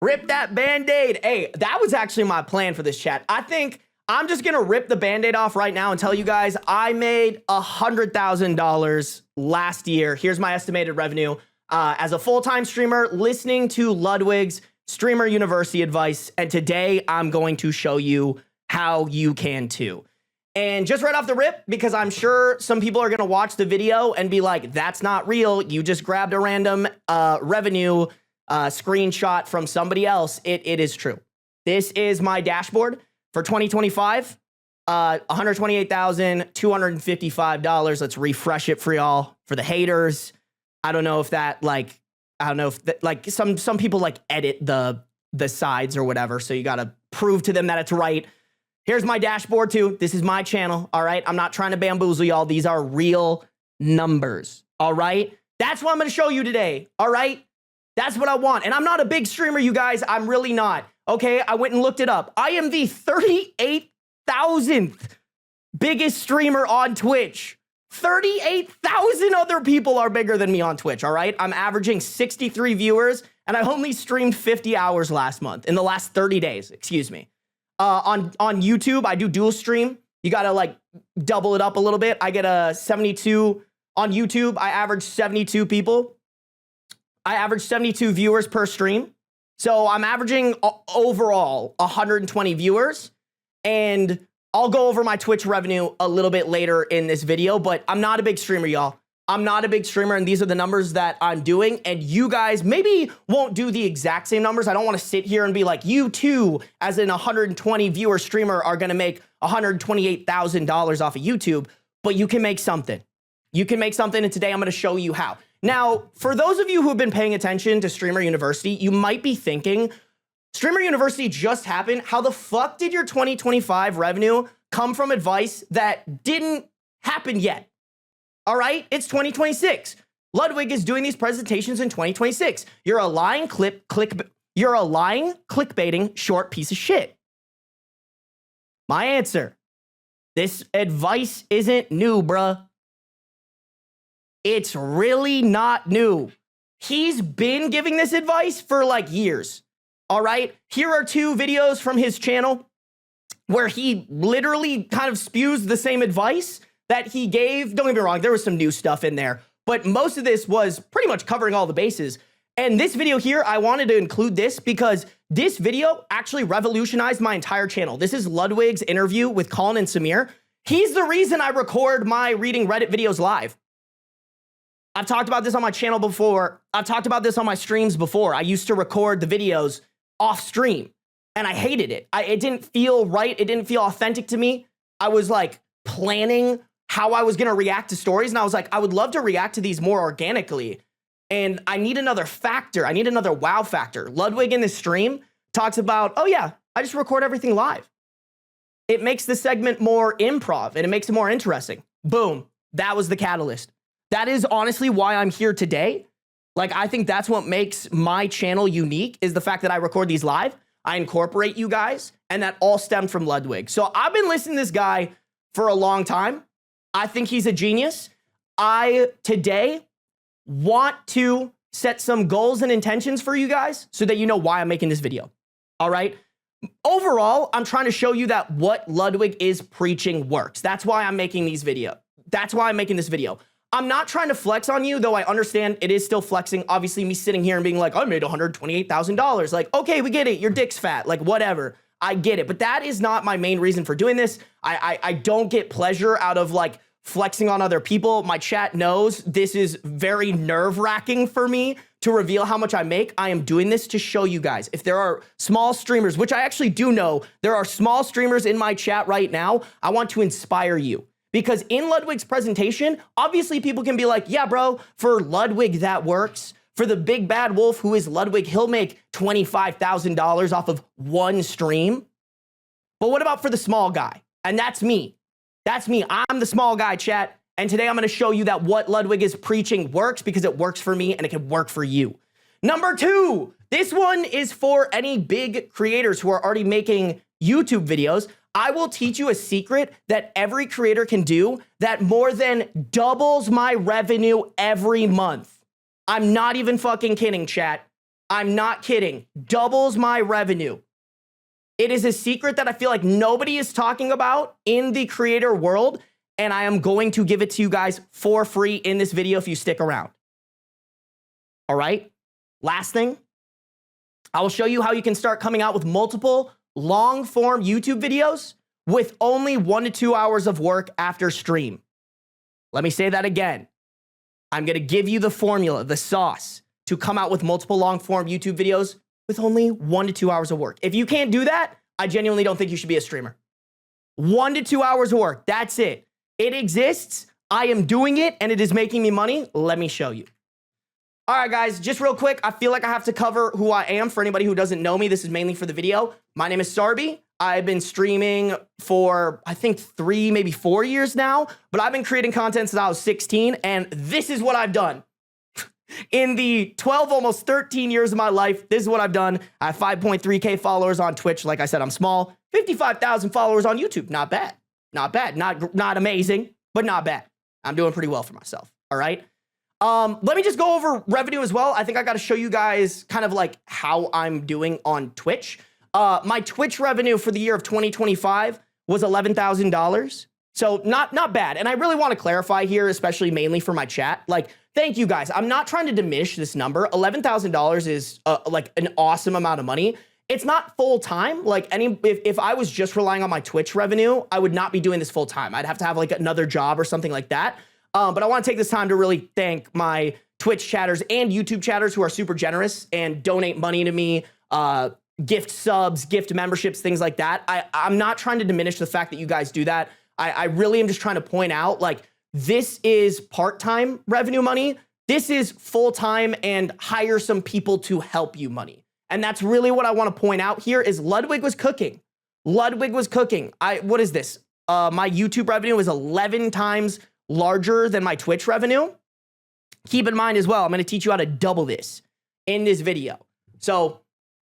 Rip that Band-Aid. Hey, that was actually my plan for this chat. I think I'm just going to rip the Band-Aid off right now and tell you guys I made $100,000 last year. Here's my estimated revenue as a full-time streamer listening to Ludwig's Streamer University advice. And today I'm going to show you how you can too. And just right off the rip, because I'm sure some people are going to watch the video and be like, that's not real. You just grabbed a random revenue screenshot from somebody else. It is true. This is my dashboard for 2025, $128,255. Let's refresh it for y'all. For the haters, I don't know if that some people like edit the sides or whatever, so you got to prove to them that it's right. Here's my dashboard too. This is my channel, all right? I'm not trying to bamboozle y'all. These are real numbers, all right? That's what I'm going to show you today, all right? That's what I want. And I'm not a big streamer, you guys. I'm really not. Okay, I went and looked it up. I am the 38,000th biggest streamer on Twitch. 38,000 other people are bigger than me on Twitch, all right? I'm averaging 63 viewers, and I only streamed 50 hours last month, in the last 30 days, excuse me. On YouTube, I do dual stream. You gotta like double it up a little bit. I get a 72 on YouTube. I average 72 people. I average 72 viewers per stream. So I'm averaging overall 120 viewers, and I'll go over my Twitch revenue a little bit later in this video, but I'm not a big streamer, y'all. I'm not a big streamer, and these are the numbers that I'm doing, and you guys maybe won't do the exact same numbers. I don't want to sit here and be like, you too, as an 120 viewer streamer, are going to make $128,000 off of YouTube, but you can make something. You can make something, and today I'm going to show you how. Now, for those of you who have been paying attention to Streamer University, you might be thinking, Streamer University just happened. How the fuck did your 2025 revenue come from advice that didn't happen yet? All right, it's 2026. Ludwig is doing these presentations in 2026. You're a lying clickbaiting short piece of shit. My answer, this advice isn't new, bruh. It's really not new. He's been giving this advice for like years. All right, here are two videos from his channel where he literally kind of spews the same advice that he gave. Don't get me wrong, there was some new stuff in there, but most of this was pretty much covering all the bases. And this video here, I wanted to include this because this video actually revolutionized my entire channel. This is Ludwig's interview with Colin and Samir. He's the reason I record my reading Reddit videos live. I've talked about this on my channel before. I've talked about this on my streams before. I used to record the videos off stream, and I hated it. It didn't feel right. It didn't feel authentic to me. I was like planning how I was going to react to stories, and I was like, I would love to react to these more organically, and I need another factor. I need another wow factor. Ludwig in this stream talks about, oh yeah, I just record everything live. It makes the segment more improv, and it makes it more interesting. Boom. That was the catalyst. That is honestly why I'm here today. Like, I think that's what makes my channel unique, is the fact that I record these live, I incorporate you guys, and that all stemmed from Ludwig. So I've been listening to this guy for a long time. I think he's a genius. I today want to set some goals and intentions for you guys so that you know why I'm making this video. All right. Overall, I'm trying to show you that what Ludwig is preaching works. That's why I'm making these videos. That's why I'm making this video. I'm not trying to flex on you, though I understand it is still flexing. Obviously, me sitting here and being like, I made $128,000. Like, okay, we get it. Your dick's fat. Like, whatever. I get it. But that is not my main reason for doing this. I don't get pleasure out of like flexing on other people. My chat knows this is very nerve-wracking for me to reveal how much I make. I am doing this to show you guys. If there are small streamers, which I actually do know, there are small streamers in my chat right now, I want to inspire you. Because in Ludwig's presentation, obviously people can be like, yeah, bro, for Ludwig, that works. For the big bad wolf who is Ludwig, he'll make $25,000 off of one stream. But what about for the small guy? And that's me. That's me. I'm the small guy, chat. And today I'm going to show you that what Ludwig is preaching works because it works for me and it can work for you. Number two, this one is for any big creators who are already making YouTube videos. I will teach you a secret that every creator can do that more than doubles my revenue every month. I'm not even fucking kidding, chat. I'm not kidding. Doubles my revenue. It is a secret that I feel like nobody is talking about in the creator world, and I am going to give it to you guys for free in this video if you stick around. All right? Last thing, I will show you how you can start coming out with multiple long-form YouTube videos with only 1 to 2 hours of work after stream. Let me say that again. I'm going to give you the formula, the sauce, to come out with multiple long-form YouTube videos with only 1 to 2 hours of work. If you can't do that, I genuinely don't think you should be a streamer. 1 to 2 hours of work, that's it. It exists, I am doing it, and it is making me money. Let me show you. All right, guys, just real quick, I feel like I have to cover who I am for anybody who doesn't know me. This is mainly for the video. My name is Sarby. I've been streaming for, I think, 3, maybe 4 years now, but I've been creating content since I was 16, and this is what I've done. In the 12, almost 13 years of my life, this is what I've done. I have 5.3K followers on Twitch. Like I said, I'm small. 55,000 followers on YouTube. Not bad. Not bad. Not amazing, but not bad. I'm doing pretty well for myself. All right. Let me just go over revenue as well. I think I got to show you guys kind of like how I'm doing on Twitch. My Twitch revenue for the year of 2025 was $11,000. So not bad. And I really want to clarify here, especially mainly for my chat. Like, thank you guys. I'm not trying to diminish this number. $11,000 is like an awesome amount of money. It's not full time. Like if I was just relying on my Twitch revenue, I would not be doing this full time. I'd have to have like another job or something like that. But I want to take this time to really thank my Twitch chatters and YouTube chatters who are super generous and donate money to me, gift subs, gift memberships, things like that. I'm not trying to diminish the fact that you guys do that. I really am just trying to point out, like, this is part-time revenue money. This is full-time and hire some people to help you money. And that's really what I want to point out here is Ludwig was cooking. Ludwig was cooking. What is this? My YouTube revenue is 11 times larger than my Twitch revenue. Keep in mind as well, I'm going to teach you how to double this in this video. So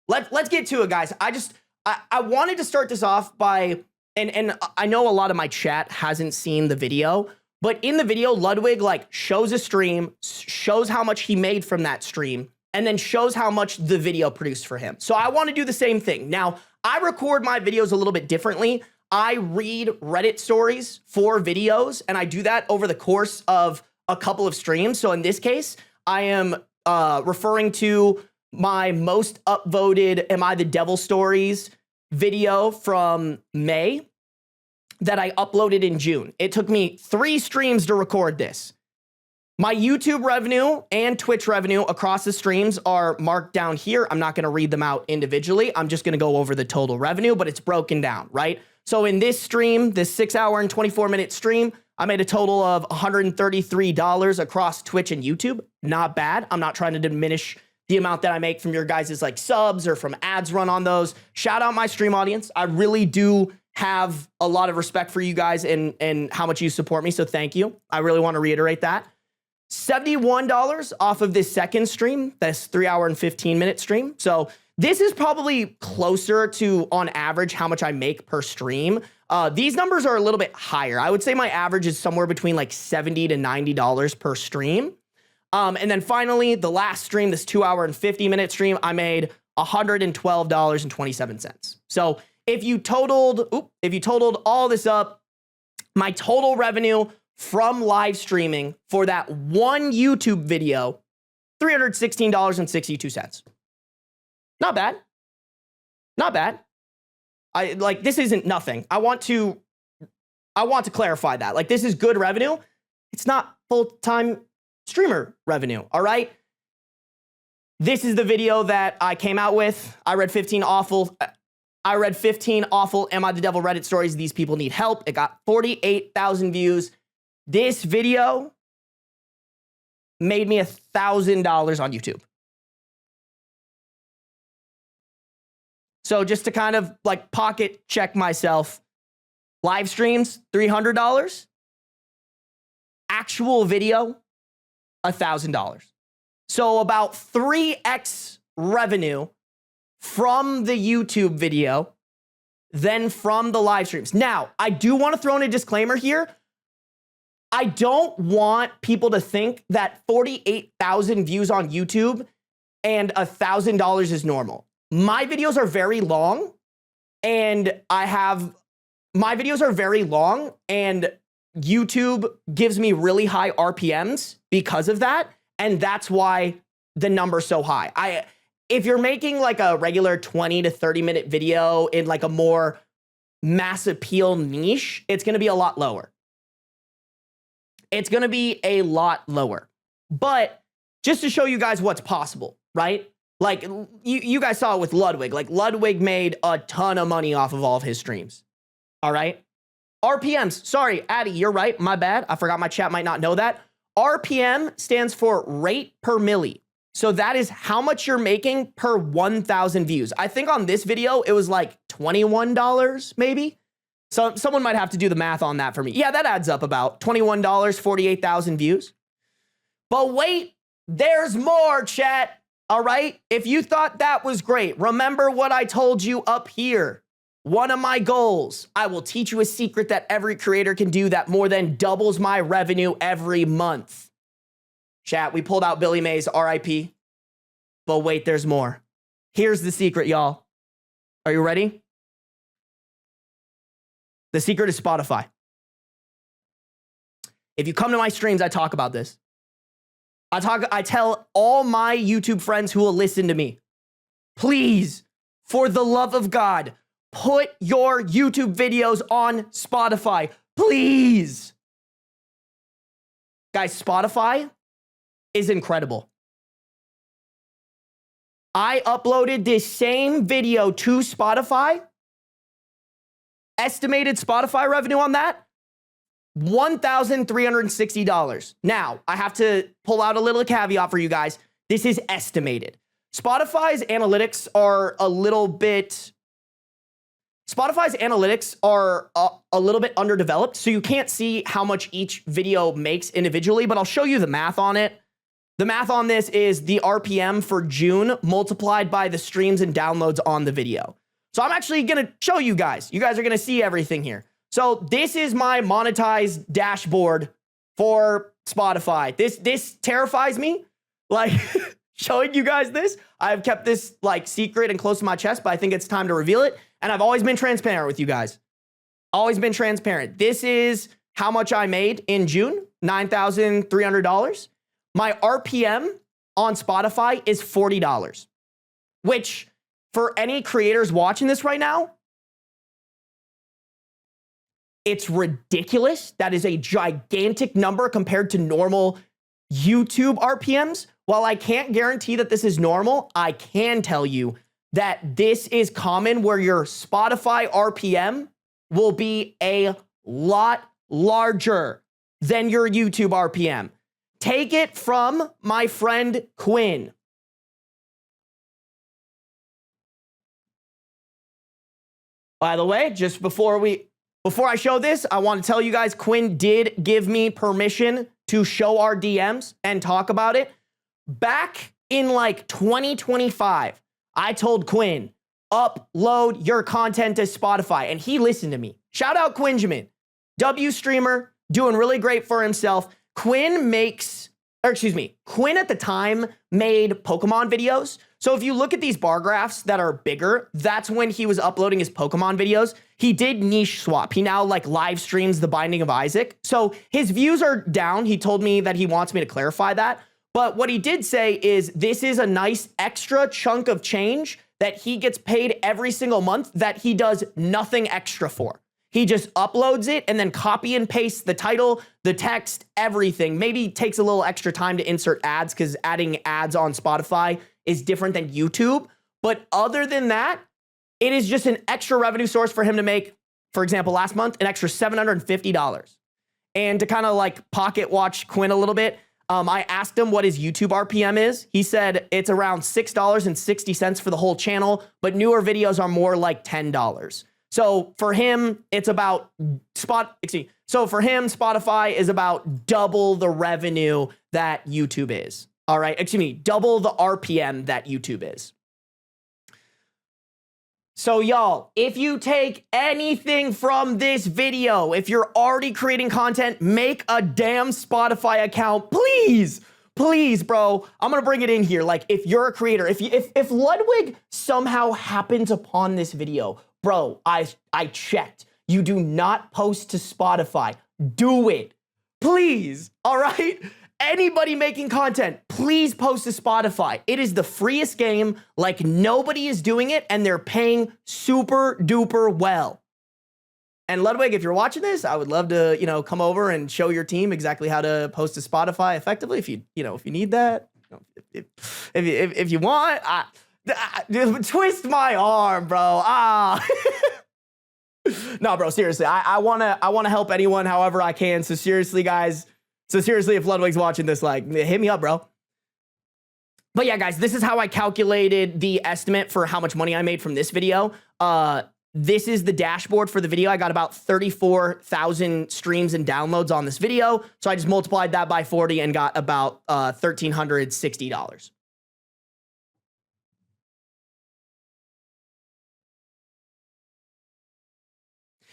let's get to it, guys. I wanted to start this off by, and I know a lot of my chat hasn't seen the video, but in the video, Ludwig like shows a stream, shows how much he made from that stream, and then shows how much the video produced for him. So I want to do the same thing. Now, I record my videos a little bit differently. I read Reddit stories for videos, and I do that over the course of a couple of streams. So in this case, I am referring to my most upvoted Am I the Devil Stories video from May that I uploaded in June. It took me 3 streams to record this. My YouTube revenue and Twitch revenue across the streams are marked down here. I'm not going to read them out individually. I'm just going to go over the total revenue, but it's broken down, right? So in this stream, this 6-hour and 24-minute stream, I made a total of $133 across Twitch and YouTube. Not bad. I'm not trying to diminish the amount that I make from your guys' like subs or from ads run on those. Shout out my stream audience. I really do have a lot of respect for you guys and how much you support me. So thank you. I really want to reiterate that. $71 off of this second stream, this 3-hour and 15-minute stream. So this is probably closer to, on average, how much I make per stream. These numbers are a little bit higher. I would say my average is somewhere between like $70 to $90 per stream. And then finally, the last stream, this 2-hour and 50-minute stream, I made $112.27. So if you totaled all this up, my total revenue from live streaming for that one YouTube video, $316.62. Not bad. Not bad. This isn't nothing. I want to clarify that. Like, this is good revenue. It's not full-time streamer revenue, all right? This is the video that I came out with. I read 15 awful Am I the Devil Reddit stories. These people need help. It got 48,000 views. This video made me $1,000 on YouTube. So just to kind of like pocket check myself, live streams, $300. Actual video, $1,000. So about 3x revenue from the YouTube video than from the live streams. Now, I do want to throw in a disclaimer here. I don't want people to think that 48,000 views on YouTube and $1,000 is normal. My videos are very long, and YouTube gives me really high RPMs because of that, and that's why the number's so high. If you're making like a regular 20 to 30 minute video in like a more mass appeal niche, it's going to be a lot lower. It's going to be a lot lower. But just to show you guys what's possible, right? Like you guys saw it with Ludwig. Like Ludwig made a ton of money off of all of his streams. All right. RPMs. Sorry, Addy, you're right. My bad. I forgot my chat might not know that. RPM stands for rate per milli. So that is how much you're making per 1,000 views. I think on this video, it was like $21 maybe. So someone might have to do the math on that for me. Yeah, that adds up about $21, 48,000 views. But wait, there's more, chat. All right. If you thought that was great, remember what I told you up here. One of my goals, I will teach you a secret that every creator can do that more than doubles my revenue every month. Chat, we pulled out Billy Mays, RIP. But wait, there's more. Here's the secret, y'all. Are you ready? The secret is Spotify. If you come to my streams, I talk about this. I tell all my YouTube friends who will listen to me, please, for the love of God, put your YouTube videos on Spotify, please. Guys, Spotify is incredible. I uploaded this same video to Spotify. Estimated Spotify revenue on that, $1,360. Now, I have to pull out a little caveat for you guys. This is estimated. Spotify's analytics are a little bit underdeveloped, so you can't see how much each video makes individually, but I'll show you the math on it. The math on this is the RPM for June multiplied by the streams and downloads on the video. So I'm actually going to show you guys. You guys are going to see everything here. So this is my monetized dashboard for Spotify. This terrifies me. Like showing you guys this. I've kept this like secret and close to my chest, but I think it's time to reveal it. And I've always been transparent with you guys. Always been transparent. This is how much I made in June, $9,300. My RPM on Spotify is $40, which for any creators watching this right now, it's ridiculous. That is a gigantic number compared to normal YouTube RPMs. While I can't guarantee that this is normal, I can tell you that this is common where your Spotify RPM will be a lot larger than your YouTube RPM. Take it from my friend Quinn. By the way, just before I show this, I want to tell you guys, Quinn did give me permission to show our DMs and talk about it. Back in like 2025, I told Quinn, upload your content to Spotify, and he listened to me. Shout out Quinjamin, W streamer, doing really great for himself. Quinn at the time made Pokemon videos. So if you look at these bar graphs that are bigger, that's when he was uploading his Pokemon videos. He did niche swap. He now like live streams The Binding of Isaac. So his views are down. He told me that he wants me to clarify that. But what he did say is this is a nice extra chunk of change that he gets paid every single month that he does nothing extra for. He just uploads it and then copy and pastes the title, the text, everything. Maybe takes a little extra time to insert ads because adding ads on Spotify is different than YouTube. But other than that, it is just an extra revenue source for him to make, for example, last month, an extra $750. And to kind of like pocket watch Quinn a little bit, I asked him what his YouTube RPM is. He said it's around $6.60 for the whole channel, but newer videos are more like $10. So for him, Spotify is about double the revenue that YouTube is. All right, double the RPM that YouTube is. So y'all, if you take anything from this video, if you're already creating content, make a damn Spotify account, please. please, bro, I'm gonna bring it in here. Like, if you're a creator, if Ludwig somehow happens upon this video, bro, I checked. You do not post to Spotify. Do it, please. All right. Anybody making content, please post to Spotify. It is the freest game. Like, nobody is doing it, and they're paying super duper well. And Ludwig, if you're watching this, I would love to, come over and show your team exactly how to post to Spotify effectively. If you need that, if you want, twist my arm, bro. No, bro, seriously, I wanna help anyone however I can. So seriously, guys. So seriously, if Ludwig's watching this, like, hit me up, bro. But yeah, guys, this is how I calculated the estimate for how much money I made from this video. This is the dashboard for the video. I got about 34,000 streams and downloads on this video. So I just multiplied that by 40 and got about $1,360.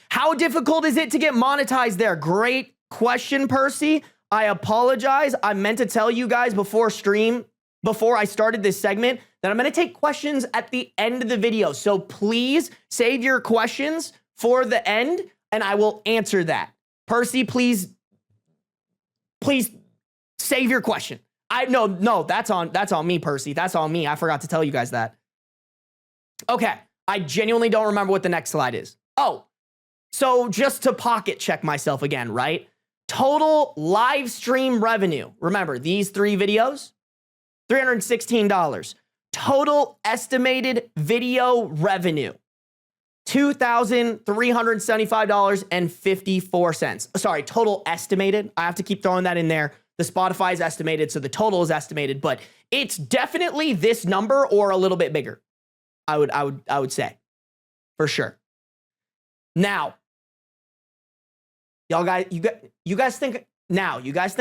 How difficult is it to get monetized there? Great question, Percy. I apologize. I meant to tell you guys before I started this segment, that I'm going to take questions at the end of the video. So please save your questions for the end, and I will answer that. Percy, please save your question. No, that's on me, Percy. That's on me. I forgot to tell you guys that. Okay. I genuinely don't remember what the next slide is. Oh, so just to pocket check myself again, right? Total live stream revenue. Remember, these 3 videos, $316. Total estimated video revenue, $2,375.54. Sorry, total estimated. I have to keep throwing that in there. The Spotify is estimated, so the total is estimated, but it's definitely this number or a little bit bigger. I would say, for sure. Now, y'all guys, you guys think I'm done? You guys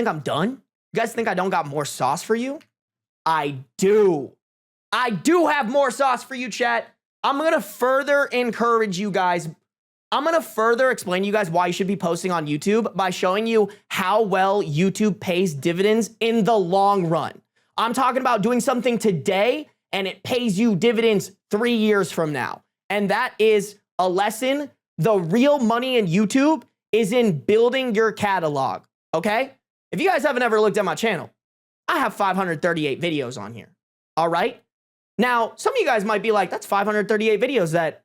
think I don't got more sauce for you? I do. I do have more sauce for you, chat. I'm going to further encourage you guys. I'm going to further explain to you guys why you should be posting on YouTube by showing you how well YouTube pays dividends in the long run. I'm talking about doing something today and it pays you dividends 3 years from now. And that is a lesson. The real money in YouTube is in building your catalog, okay? If you guys haven't ever looked at my channel, I have 538 videos on here, all right? Now, some of you guys might be like, that's 538 videos that,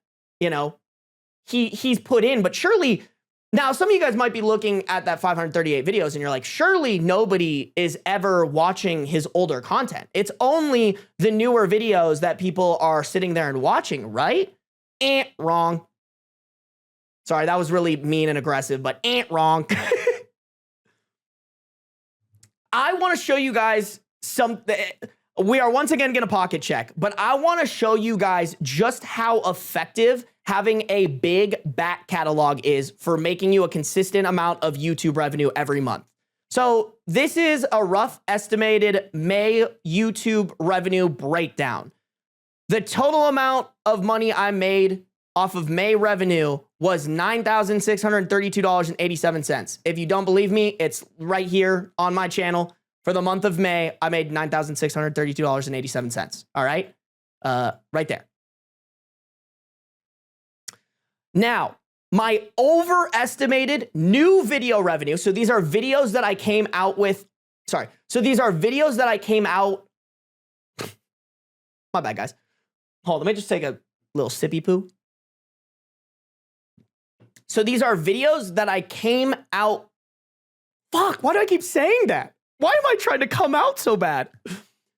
he's put in, but surely, now some of you guys might be looking at that 538 videos and you're like, surely nobody is ever watching his older content. It's only the newer videos that people are sitting there and watching, right? Wrong. Sorry, that was really mean and aggressive, but wrong. I want to show you guys something. We are once again going to pocket check, but I want to show you guys just how effective having a big back catalog is for making you a consistent amount of YouTube revenue every month. So this is a rough estimated May YouTube revenue breakdown. The total amount of money I made off of May revenue was $9,632.87. If you don't believe me, it's right here on my channel. For the month of May, I made $9,632.87. All right? Right there. Now, my overestimated new video revenue. So these are videos that I came out with. Sorry. So these are videos that I came out. My bad, guys. Hold on. Let me just take a little sippy poo. So these are videos that I came out. Fuck, why do I keep saying that? Why am I trying to come out so bad?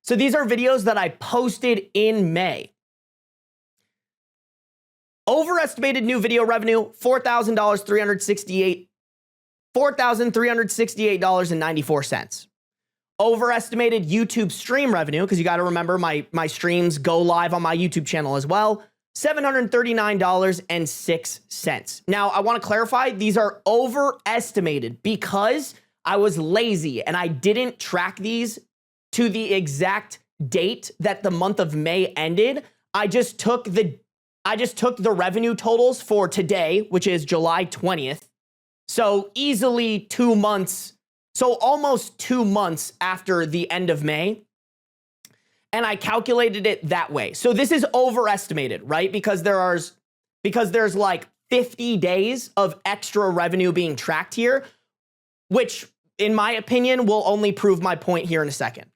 So these are videos that I posted in May. Overestimated new video revenue, $4,368.94. Overestimated YouTube stream revenue, because you got to remember my streams go live on my YouTube channel as well, $739.06. Now, I want to clarify, these are overestimated because I was lazy and I didn't track these to the exact date that the month of May ended. I just took the revenue totals for today, which is July 20th. So easily 2 months. So almost 2 months after the end of May. And I calculated it that way. So this is overestimated, right? Because there's like 50 days of extra revenue being tracked here, which in my opinion will only prove my point here in a second.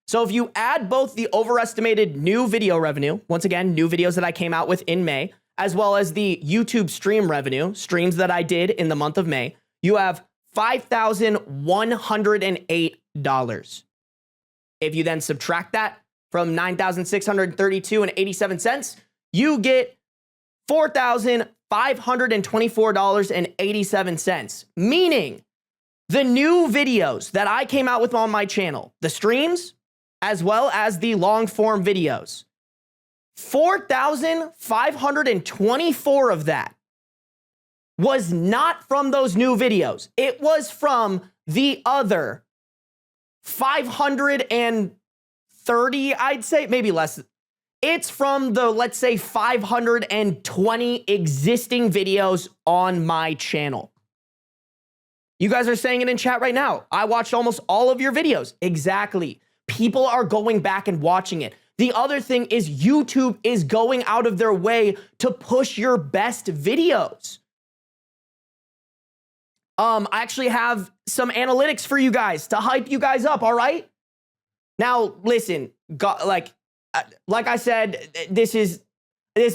So if you add both the overestimated new video revenue, once again, new videos that I came out with in May, as well as the YouTube stream revenue, streams that I did in the month of May, you have $5,108. If you then subtract that from $9,632.87, you get $4,524.87, meaning the new videos that I came out with on my channel, the streams, as well as the long form videos, 4,524 of that was not from those new videos. It was from the other 530, I'd say, maybe less. It's from the, let's say, 520 existing videos on my channel. You guys are saying it in chat right now. I watched almost all of your videos. Exactly. People are going back and watching it. The other thing is YouTube is going out of their way to push your best videos. I actually have some analytics for you guys to hype you guys up, all right? Now, listen, like I said, this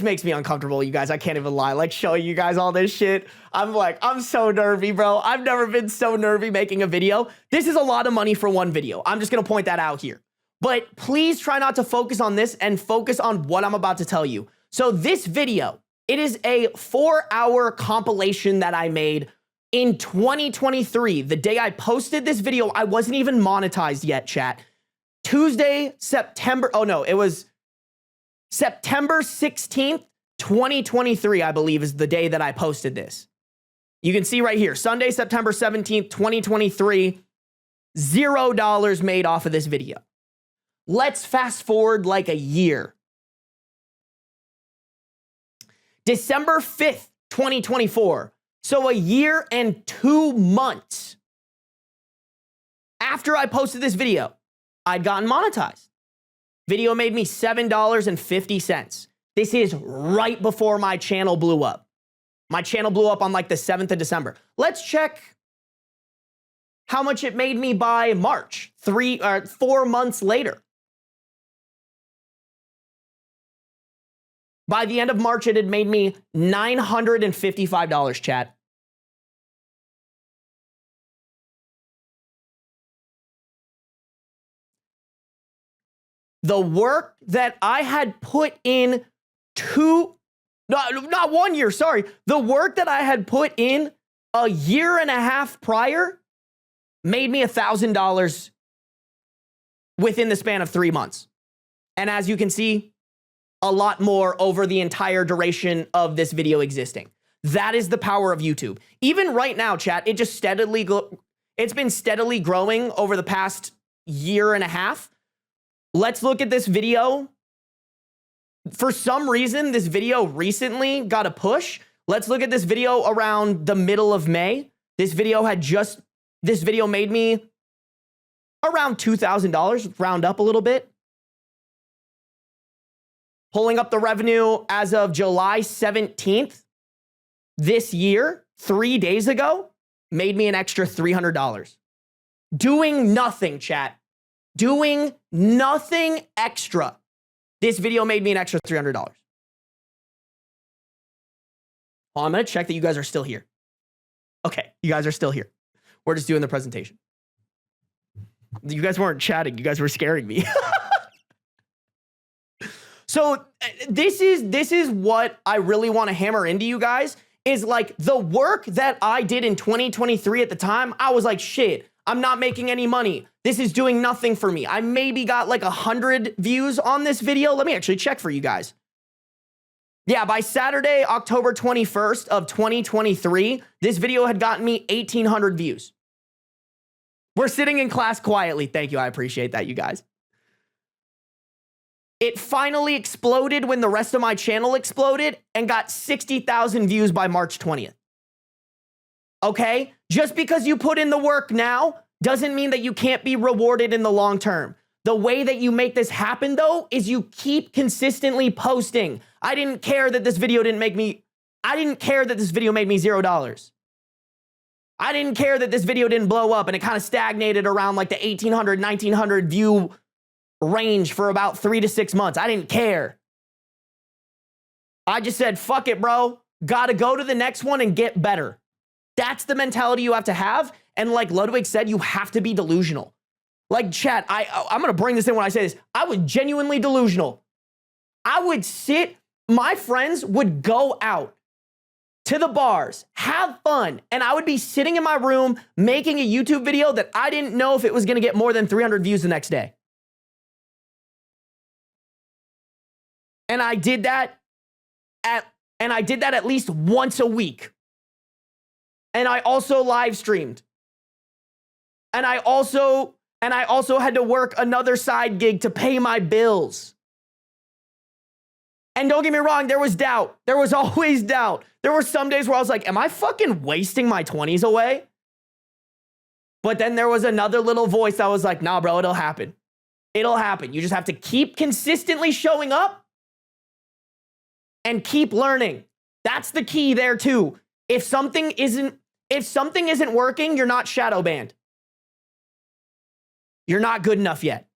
makes me uncomfortable, you guys. I can't even lie. Like, showing you guys all this shit. I'm so nervy, bro. I've never been so nervy making a video. This is a lot of money for one video. I'm just gonna point that out here. But please try not to focus on this and focus on what I'm about to tell you. So this video, it is a 4-hour compilation that I made in 2023. The day I posted this video, I wasn't even monetized yet, chat. Tuesday, September 16th, 2023, I believe, is the day that I posted this. You can see right here, Sunday, September 17th, 2023, $0 made off of this video. Let's fast forward like a year. December 5th, 2024. So a year and 2 months after I posted this video, I'd gotten monetized. Video made me $7.50. This is right before my channel blew up. My channel blew up on like the 7th of December. Let's check how much it made me by March, 4 months later. By the end of March, it had made me $955, chat. The work that I had put in not 1 year, sorry. The work that I had put in a year and a half prior made me $1,000 within the span of 3 months. And as you can see, a lot more over the entire duration of this video existing. That is the power of YouTube. Even right now, chat, it's been steadily growing over the past year and a half. Let's look at this video. For some reason, this video recently got a push. Let's look at this video around the middle of May. This video made me around $2,000, round up a little bit. Pulling up the revenue as of July 17th this year, 3 days ago, made me an extra $300. Doing nothing, chat. Doing nothing extra. This video made me an extra $300. Well, I'm going to check that you guys are still here. Okay, you guys are still here. We're just doing the presentation. You guys weren't chatting. You guys were scaring me. So this is what I really want to hammer into you guys, is like the work that I did in 2023 at the time. I was like, shit, I'm not making any money. This is doing nothing for me. I maybe got like 100 views on this video. Let me actually check for you guys. Yeah, by Saturday, October 21st of 2023, this video had gotten me 1,800 views. We're sitting in class quietly. Thank you. I appreciate that, you guys. It finally exploded when the rest of my channel exploded and got 60,000 views by March 20th. Okay? Just because you put in the work now doesn't mean that you can't be rewarded in the long term. The way that you make this happen, though, is you keep consistently posting. I didn't care that this video made me $0. I didn't care that this video didn't blow up and it kind of stagnated around like the 1,800, 1,900 view range for about 3 to 6 months. I didn't care. I just said, fuck it, bro. Gotta go to the next one and get better. That's the mentality you have to have. And like Ludwig said, you have to be delusional. Like, chat, I'm going to bring this in when I say this. I was genuinely delusional. I would my friends would go out to the bars, have fun, and I would be sitting in my room making a YouTube video that I didn't know if it was going to get more than 300 views the next day. And I did that at least once a week. And I also live streamed. And I also had to work another side gig to pay my bills. And don't get me wrong, there was doubt. There was always doubt. There were some days where I was like, am I fucking wasting my 20s away? But then there was another little voice that was like, nah, bro, it'll happen. It'll happen. You just have to keep consistently showing up and keep learning. That's the key there too. If something isn't working, you're not shadow banned. You're not good enough yet.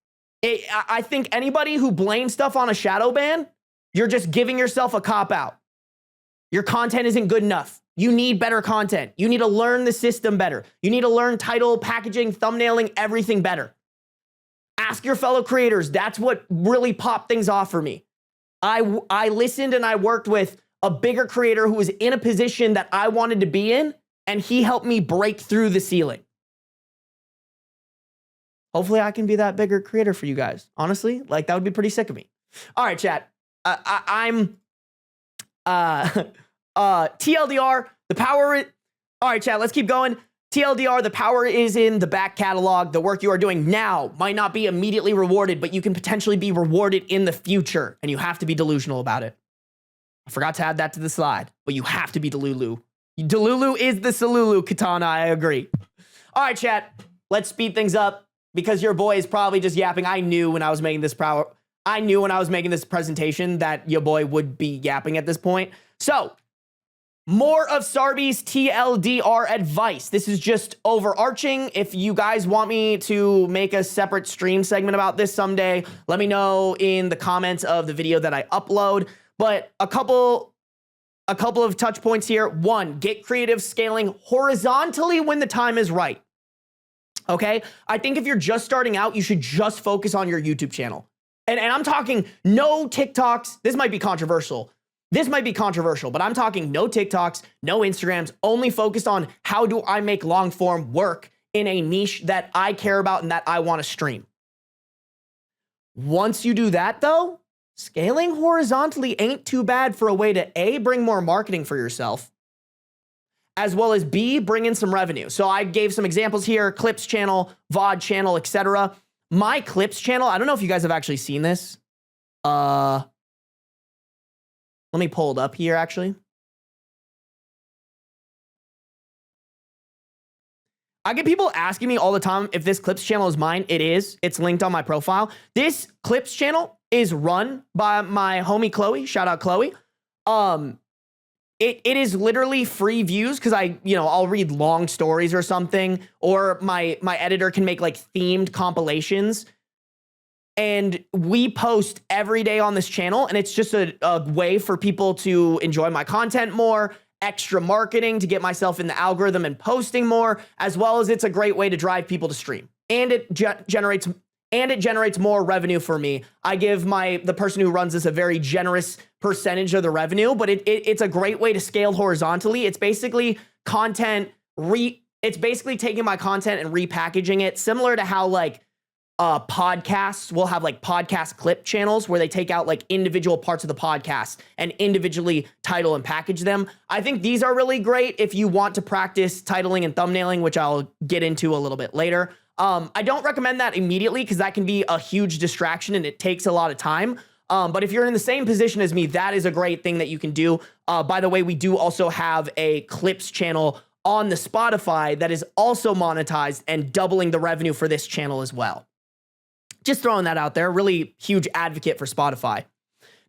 I think anybody who blames stuff on a shadow ban, you're just giving yourself a cop-out. Your content isn't good enough. You need better content. You need to learn the system better. You need to learn title, packaging, thumbnailing, everything better. Ask your fellow creators. That's what really popped things off for me. I listened and I worked with a bigger creator who was in a position that I wanted to be in, and he helped me break through the ceiling. Hopefully I can be that bigger creator for you guys. Honestly, like that would be pretty sick of me. All right, chat. TLDR, the power. All right, chat, let's keep going. TLDR, the power is in the back catalog. The work you are doing now might not be immediately rewarded, but you can potentially be rewarded in the future, and you have to be delusional about it. I forgot to add that to the slide, but you have to be Delulu. Delulu is the Salulu, Katana, I agree. All right, chat, let's speed things up because your boy is probably just yapping. I knew when I was making this presentation that your boy would be yapping at this point. So, more of Sarby's TLDR advice. This is just overarching. If you guys want me to make a separate stream segment about this someday, let me know in the comments of the video that I upload. But a couple of touch points here. One, get creative scaling horizontally when the time is right. Okay? I think if you're just starting out, you should just focus on your YouTube channel. And I'm talking no TikToks. This might be controversial, but I'm talking no TikToks, no Instagrams, only focused on how do I make long form work in a niche that I care about and that I want to stream. Once you do that though, scaling horizontally ain't too bad for a way to A, bring more marketing for yourself, as well as B, bring in some revenue. So I gave some examples here, Clips channel, VOD channel, etc. My Clips channel, I don't know if you guys have actually seen this. Let me pull it up here, actually. I get people asking me all the time if this Clips channel is mine. It is. It's linked on my profile. This Clips channel is run by my homie Chloe. Shout out Chloe. It is literally free views because I'll read long stories or something, or my editor can make like themed compilations. And we post every day on this channel, and it's just a way for people to enjoy my content more, extra marketing to get myself in the algorithm and posting more, as well as it's a great way to drive people to stream. And it generates more revenue for me. I give the person who runs this a very generous percentage of the revenue, but it's a great way to scale horizontally. It's basically it's basically taking my content and repackaging it, similar to how like podcasts will have like podcast clip channels where they take out like individual parts of the podcast and individually title and package them. I think these are really great if you want to practice titling and thumbnailing, which I'll get into a little bit later. I don't recommend that immediately because that can be a huge distraction and it takes a lot of time. But if you're in the same position as me, that is a great thing that you can do. By the way, we do also have a Clips channel on the Spotify that is also monetized and doubling the revenue for this channel as well. Just throwing that out there. Really huge advocate for Spotify.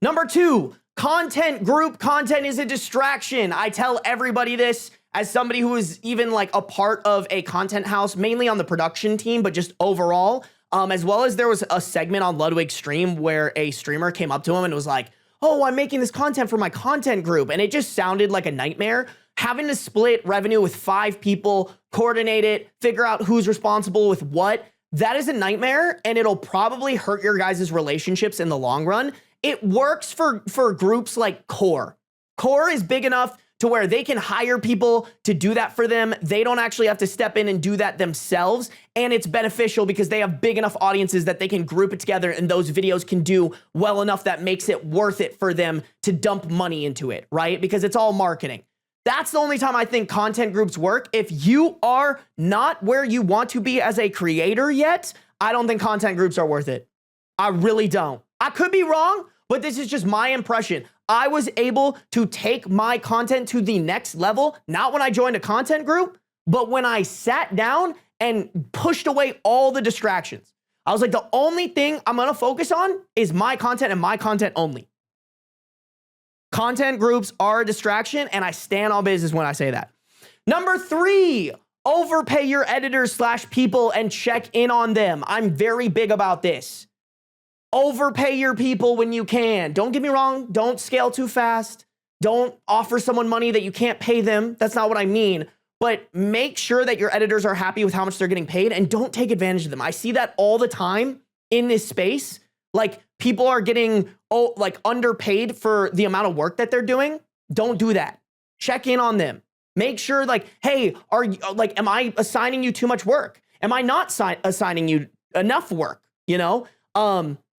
Number 2, content group content is a distraction. I tell everybody this as somebody who is even like a part of a content house, mainly on the production team, but just overall, as well as there was a segment on Ludwig's stream where a streamer came up to him and was like, oh, I'm making this content for my content group. And it just sounded like a nightmare. Having to split revenue with 5 people, coordinate it, figure out who's responsible with what, that is a nightmare, and it'll probably hurt your guys' relationships in the long run. It works for groups like Core. Core is big enough to where they can hire people to do that for them. They don't actually have to step in and do that themselves. And it's beneficial because they have big enough audiences that they can group it together, and those videos can do well enough that makes it worth it for them to dump money into it, right? Because it's all marketing. That's the only time I think content groups work. If you are not where you want to be as a creator yet, I don't think content groups are worth it. I really don't. I could be wrong, but this is just my impression. I was able to take my content to the next level, not when I joined a content group, but when I sat down and pushed away all the distractions. I was like, the only thing I'm gonna focus on is my content and my content only. Content groups are a distraction, and I stand on business when I say that. Number 3, overpay your editors / people and check in on them. I'm very big about this. Overpay your people when you can. Don't get me wrong. Don't scale too fast. Don't offer someone money that you can't pay them. That's not what I mean. But make sure that your editors are happy with how much they're getting paid, and don't take advantage of them. I see that all the time in this space. Like, people are getting underpaid for the amount of work that they're doing. Don't do that. Check in on them. Make sure, like, hey, am I assigning you too much work? Am I not assigning you enough work? You know?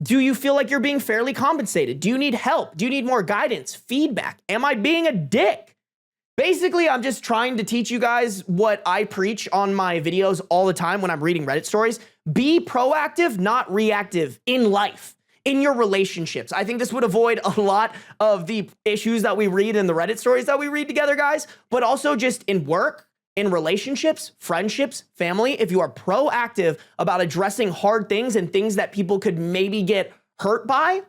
Do you feel like you're being fairly compensated? Do you need help? Do you need more guidance, feedback? Am I being a dick? Basically, I'm just trying to teach you guys what I preach on my videos all the time when I'm reading Reddit stories. Be proactive, not reactive in life, in your relationships. I think this would avoid a lot of the issues that we read in the Reddit stories that we read together, guys, but also just in work, in relationships, friendships, family. If you are proactive about addressing hard things and things that people could maybe get hurt by,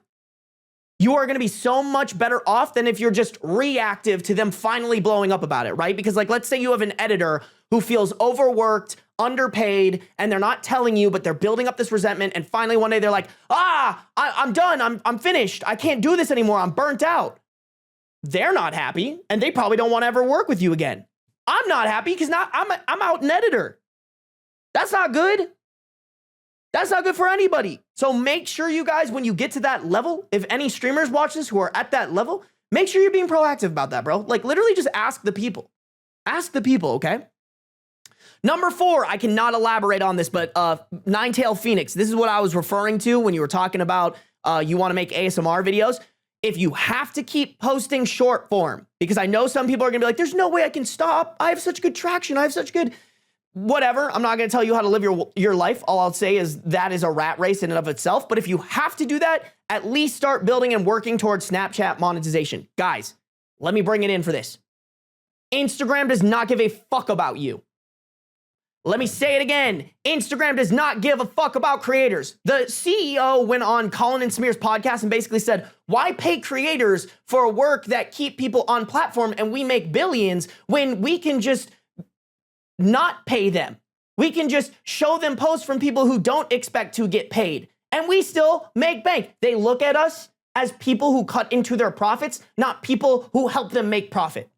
you are going to be so much better off than if you're just reactive to them finally blowing up about it, right? Because, like, let's say you have an editor who feels overworked, underpaid, and they're not telling you, but they're building up this resentment, and finally one day they're like, I'm done, I'm finished, I can't do this anymore, I'm burnt out. They're not happy, and they probably don't want to ever work with you again. I'm not happy because now I'm out an editor. That's not good. That's not good for anybody. So make sure you guys, when you get to that level, if any streamers watch this who are at that level, make sure you're being proactive about that, bro. Like, literally just ask the people. Ask the people, okay? Number 4, I cannot elaborate on this, but Ninetail Phoenix, this is what I was referring to when you were talking about you want to make ASMR videos. If you have to keep posting short form, because I know some people are gonna be like, there's no way I can stop. I have such good traction. I have such good whatever. I'm not gonna tell you how to live your life. All I'll say is that is a rat race in and of itself. But if you have to do that, at least start building and working towards Snapchat monetization. Guys, let me bring it in for this. Instagram does not give a fuck about you. Let me say it again. Instagram does not give a fuck about creators. The CEO went on Colin and Smear's podcast and basically said, why pay creators for work that keep people on platform and we make billions when we can just not pay them? We can just show them posts from people who don't expect to get paid and we still make bank. They look at us as people who cut into their profits, not people who help them make profit.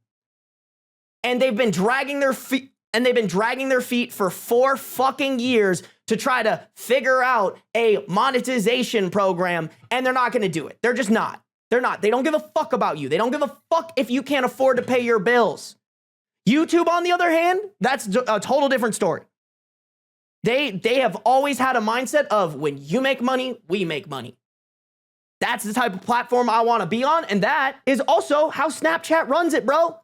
And they've been dragging their feet. And they've been dragging their feet for 4 fucking years to try to figure out a monetization program, and they're not gonna do it. They're just not. They're not. They don't give a fuck about you. They don't give a fuck if you can't afford to pay your bills. YouTube, on the other hand, that's a total different story. They have always had a mindset of when you make money, we make money. That's the type of platform I wanna be on, and that is also how Snapchat runs it, bro.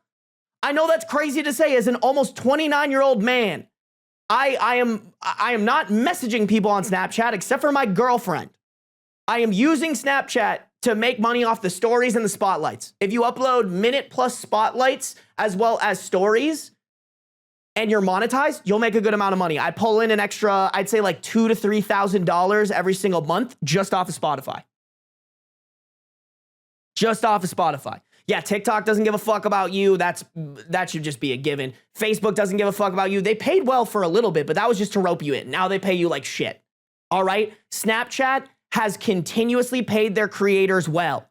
I know that's crazy to say as an almost 29-year-old man. I am not messaging people on Snapchat except for my girlfriend. I am using Snapchat to make money off the stories and the spotlights. If you upload minute plus spotlights as well as stories, and you're monetized, you'll make a good amount of money. I pull in an extra, I'd say like $2,000 to $3,000 every single month just off of Spotify. Just off of Spotify. Yeah, TikTok doesn't give a fuck about you. That should just be a given. Facebook doesn't give a fuck about you. They paid well for a little bit, but that was just to rope you in. Now they pay you like shit. All right? Snapchat has continuously paid their creators well.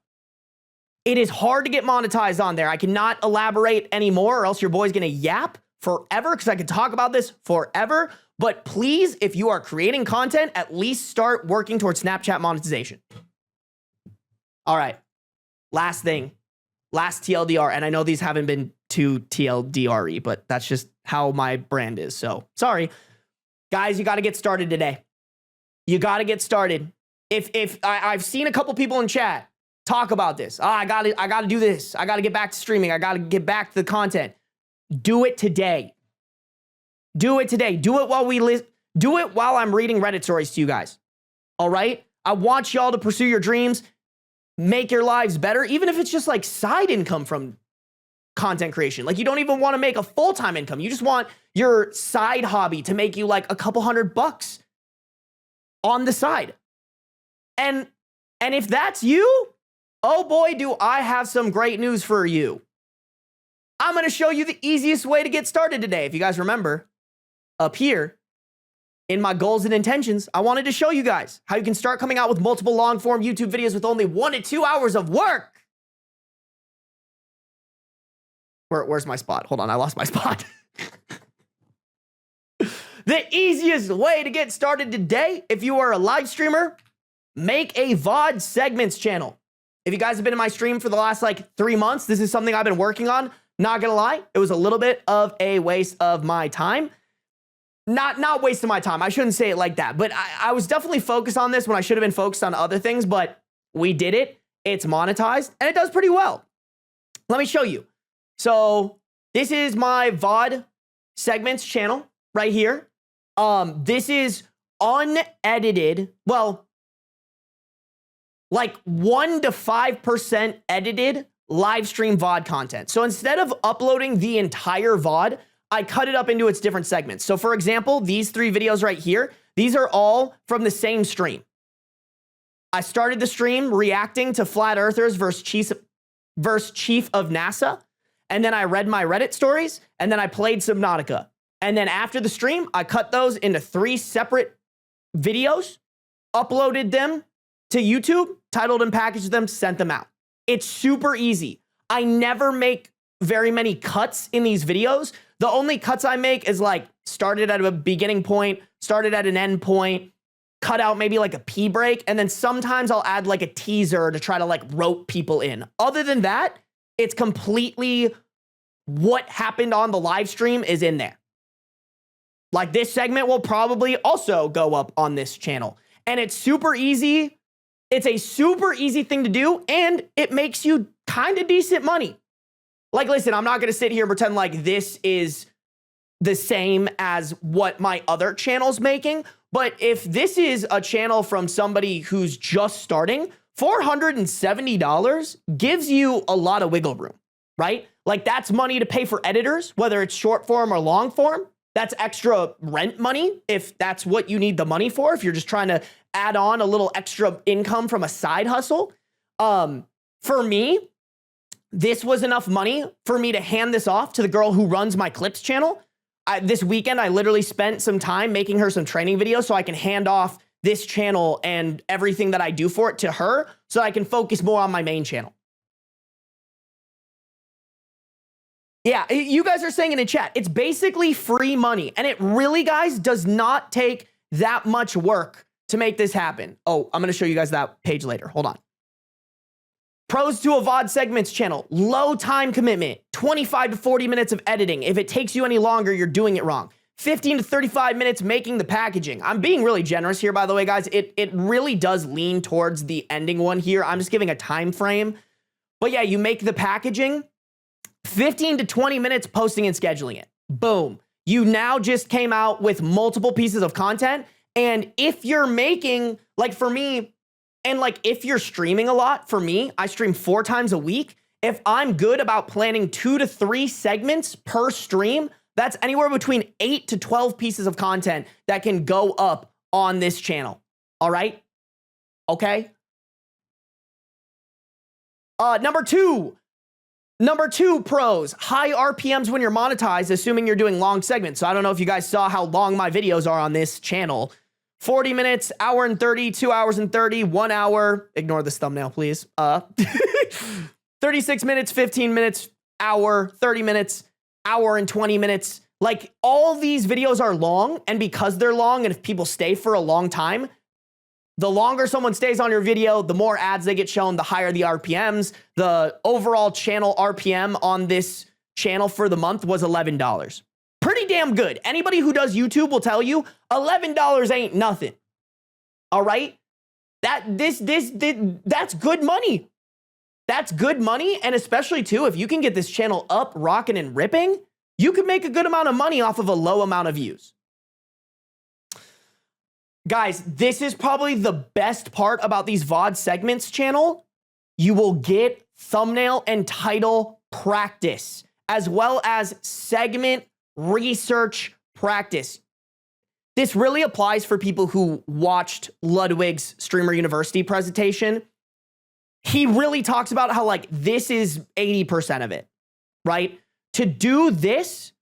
It is hard to get monetized on there. I cannot elaborate anymore or else your boy's gonna yap forever because I could talk about this forever. But please, if you are creating content, at least start working towards Snapchat monetization. All right. Last thing. Last TLDR, and I know these haven't been too TLDR-y, but that's just how my brand is. So sorry. Guys, you got to get started today. You got to get started. If I've seen a couple people in chat talk about this. I got to do this. I got to get back to streaming. I got to get back to the content. Do it today. Do it today. Do it while I'm reading Reddit stories to you guys. All right? I want y'all to pursue your dreams. Make your lives better, even if it's just like side income from content creation. Like you don't even want to make a full-time income. You just want your side hobby to make you like a couple $100 on the side. And if that's you, oh boy, do I have some great news for you. I'm going to show you the easiest way to get started today. If you guys remember, up here, in my goals and intentions, I wanted to show you guys how you can start coming out with multiple long-form YouTube videos with only 1 to 2 hours of work. Where's my spot? Hold on, I lost my spot. The easiest way to get started today, if you are a live streamer, make a VOD segments channel. If you guys have been in my stream for the last like 3 months, this is something I've been working on. Not gonna lie, it was a little bit of a waste of my time. Not wasting my time. I shouldn't say it like that. But I was definitely focused on this when I should have been focused on other things. But we did it. It's monetized. And it does pretty well. Let me show you. So this is my VOD segments channel right here. This is unedited. Well, like 1 to 5% edited live stream VOD content. So instead of uploading the entire VOD, I cut it up into its different segments. So for example, these 3 videos right here, these are all from the same stream. I started the stream reacting to Flat Earthers versus Chief of NASA. And then I read my Reddit stories, and then I played Subnautica. And then after the stream, I cut those into 3 separate videos, uploaded them to YouTube, titled and packaged them, sent them out. It's super easy. I never make very many cuts in these videos. The only cuts I make is like started at a beginning point, started at an end point, cut out maybe like a pee break, and then sometimes I'll add like a teaser to try to like rope people in. Other than that, it's completely what happened on the live stream is in there. Like this segment will probably also go up on this channel. And it's super easy. It's a super easy thing to do, and it makes you kind of decent money. Like, listen, I'm not going to sit here and pretend like this is the same as what my other channel's making. But if this is a channel from somebody who's just starting, $470 gives you a lot of wiggle room, right? Like that's money to pay for editors, whether it's short form or long form. That's extra rent money if that's what you need the money for. If you're just trying to add on a little extra income from a side hustle. For me, this was enough money for me to hand this off to the girl who runs my clips channel. This weekend, I literally spent some time making her some training videos so I can hand off this channel and everything that I do for it to her so I can focus more on my main channel. Yeah, you guys are saying in the chat, it's basically free money. And it really, guys, does not take that much work to make this happen. Oh, I'm going to show you guys that page later. Hold on. Pros to a VOD segments channel, low time commitment, 25 to 40 minutes of editing. If it takes you any longer, you're doing it wrong. 15 to 35 minutes making the packaging. I'm being really generous here, by the way, guys. It really does lean towards the ending one here. I'm just giving a time frame. But yeah, you make the packaging, 15 to 20 minutes posting and scheduling it. Boom. You now just came out with multiple pieces of content. And if you're making, like for me, and like if you're streaming a lot, for me, I stream 4 times a week. If I'm good about planning 2 to 3 segments per stream, That's anywhere between 8 to 12 pieces of content that can go up on this channel. All right? Okay? Number two pros, high RPMs when you're monetized, assuming you're doing long segments. So I don't know if you guys saw how long my videos are on this channel. 40 minutes, hour and 30, 2 hours and 30, 1 hour. Ignore this thumbnail, please. 36 minutes, 15 minutes, hour, 30 minutes, hour and 20 minutes. Like, all these videos are long, and because they're long, and if people stay for a long time, the longer someone stays on your video, the more ads they get shown, the higher the RPMs. The overall channel RPM on this channel for the month was $11. Pretty damn good. Anybody who does YouTube will tell you $11 ain't nothing. All right? That's good money. That's good money, and especially too, if you can get this channel up, rocking and ripping, you can make a good amount of money off of a low amount of views. Guys, this is probably the best part about these VOD segments channel. You will get thumbnail and title practice, as well as segment research practice. This really applies for people who watched Ludwig's Streamer University presentation. He really talks about how, like, this is 80% of it, right? To do this,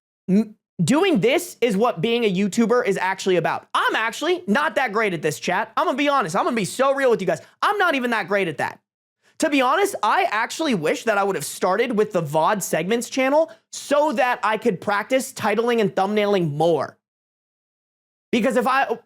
doing this is what being a YouTuber is actually about. I'm actually not that great at this, chat. I'm gonna be honest. I'm gonna be so real with you guys. I'm not even that great at that. To be honest, I actually wish that I would have started with the VOD segments channel so that I could practice titling and thumbnailing more. Because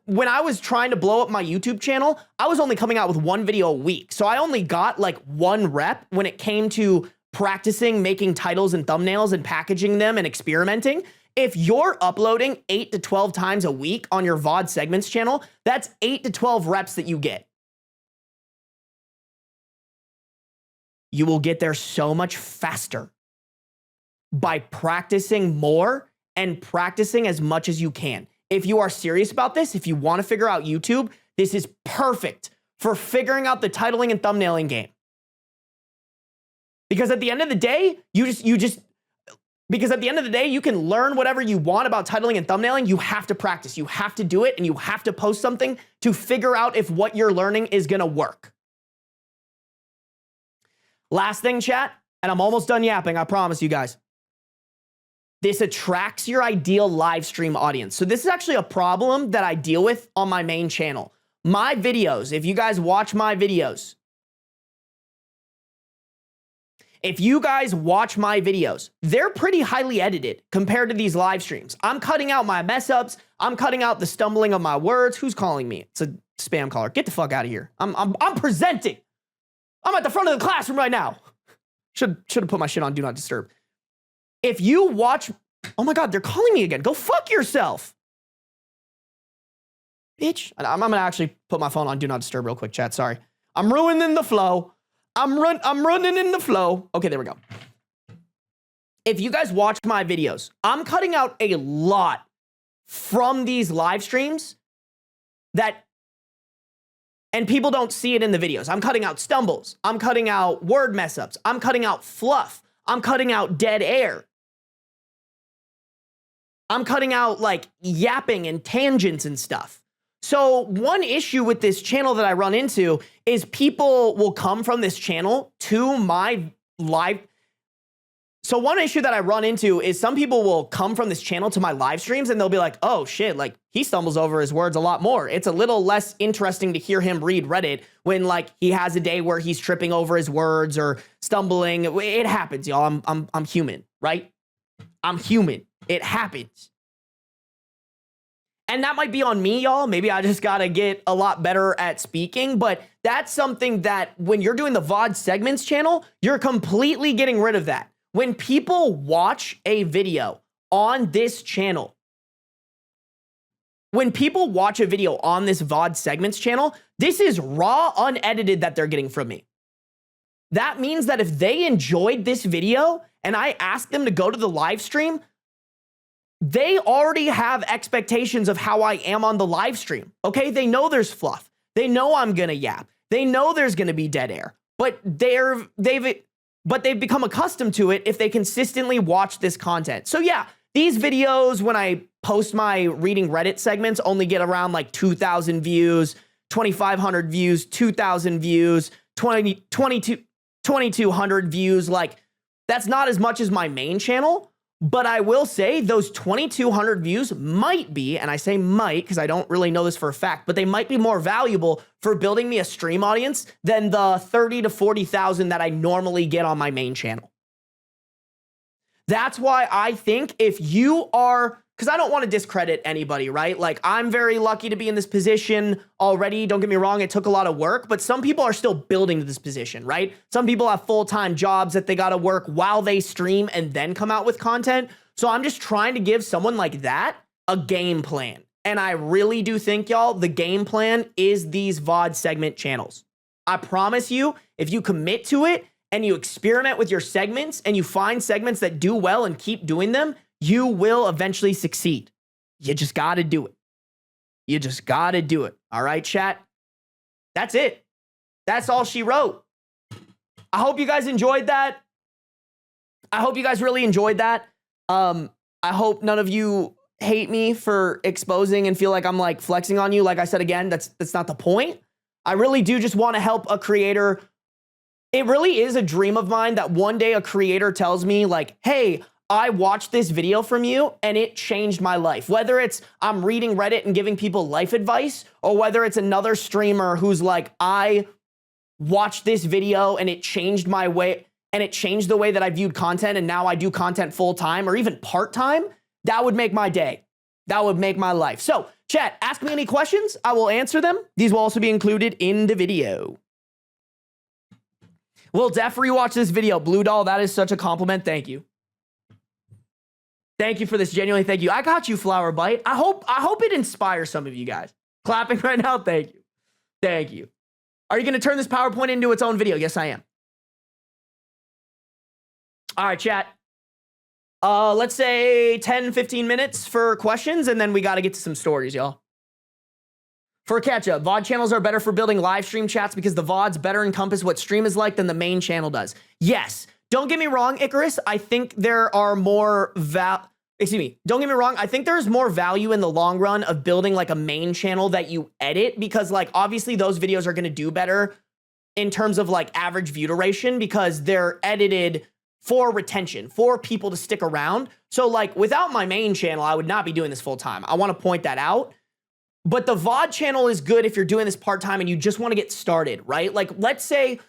when I was trying to blow up my YouTube channel, I was only coming out with one video a week. So I only got like one rep when it came to practicing making titles and thumbnails and packaging them and experimenting. If you're uploading 8 to 12 times a week on your VOD segments channel, that's 8 to 12 reps that you get. You will get there so much faster by practicing more and practicing as much as you can. If you are serious about this, if you want to figure out YouTube, this is perfect for figuring out the titling and thumbnailing game. Because at the end of the day, because at the end of the day, you can learn whatever you want about titling and thumbnailing. You have to practice. You have to do it, and you have to post something to figure out if what you're learning is going to work. Last thing, chat, and I'm almost done yapping, I promise you guys. This attracts your ideal live stream audience. So this is actually a problem that I deal with on my main channel. My videos, if you guys watch my videos, they're pretty highly edited compared to these live streams. I'm cutting out my mess ups. I'm cutting out the stumbling of my words. Who's calling me? It's a spam caller. Get the fuck out of here. I'm presenting. I'm at the front of the classroom right now. Should have put my shit on Do Not Disturb. If you watch, oh my God, they're calling me again. Go fuck yourself. Bitch. I'm gonna actually put my phone on Do Not Disturb real quick, chat. Sorry. I'm ruining the flow. I'm running in the flow. Okay, there we go. If you guys watch my videos, I'm cutting out a lot from these live streams and people don't see it in the videos. I'm cutting out stumbles. I'm cutting out word mess ups. I'm cutting out fluff. I'm cutting out dead air. I'm cutting out like yapping and tangents and stuff. So one issue with this channel that I run into is people will come from this channel to my live. So one issue that I run into is some people will come from this channel to my live streams and they'll be like, oh shit, like he stumbles over his words a lot more. It's a little less interesting to hear him read Reddit when like he has a day where he's tripping over his words or stumbling. It happens, y'all. I'm human, right? I'm human. It happens. And that might be on me, y'all. Maybe I just gotta get a lot better at speaking, but that's something that when you're doing the VOD segments channel, you're completely getting rid of that. When people watch a video on this channel, when people watch a video on this VOD segments channel, this is raw, unedited that they're getting from me. That means that if they enjoyed this video and I ask them to go to the live stream, they already have expectations of how I am on the live stream. Okay, they know there's fluff. They know I'm gonna yap. They know there's gonna be dead air. But they've become accustomed to it if they consistently watch this content. So yeah, these videos, when I post my reading Reddit segments, only get around like 2,000 views, 2,500 views, 2,000 views, 2,200 views. Like, that's not as much as my main channel. But I will say those 2,200 views might be, and I say might because I don't really know this for a fact, but they might be more valuable for building me a stream audience than the 30 to 40,000 that I normally get on my main channel. That's why I think if you are, because I don't want to discredit anybody, right? Like, I'm very lucky to be in this position already. Don't get me wrong, it took a lot of work, but some people are still building to this position, right? Some people have full-time jobs that they got to work while they stream and then come out with content. So I'm just trying to give someone like that a game plan. And I really do think, y'all, the game plan is these VOD segment channels. I promise you, if you commit to it and you experiment with your segments and you find segments that do well and keep doing them, you will eventually succeed. You just got to do it. You just got to do it. All right, chat? That's it. That's all she wrote. I hope you guys enjoyed that. I hope you guys really enjoyed that. I hope none of you hate me for exposing and feel like I'm like flexing on you. Like I said, again, that's not the point. I really do just want to help a creator. It really is a dream of mine that one day a creator tells me like, hey, I watched this video from you and it changed my life. Whether it's I'm reading Reddit and giving people life advice, or whether it's another streamer who's like, I watched this video and it changed my way and it changed the way that I viewed content and now I do content full time or even part time, that would make my day. That would make my life. So chat, ask me any questions. I will answer them. These will also be included in the video. Will Def rewatch this video? Blue Doll, that is such a compliment. Thank you. Thank you for this. Genuinely, thank you. I got you, Flower Bite. I hope it inspires some of you guys. Clapping right now. Thank you. Thank you. Are you going to turn this PowerPoint into its own video? Yes, I am. All right, chat. Let's say 10, 15 minutes for questions, and then we got to get to some stories, y'all. For a catch-up, VOD channels are better for building live stream chats because the VODs better encompass what stream is like than the main channel does. Yes. Don't get me wrong, Icarus. I think there are more don't get me wrong. I think there's more value in the long run of building like a main channel that you edit, because like obviously those videos are going to do better in terms of like average view duration because they're edited for retention, for people to stick around. So like without my main channel, I would not be doing this full time. I want to point that out. But the VOD channel is good if you're doing this part time and you just want to get started, right? Like let's say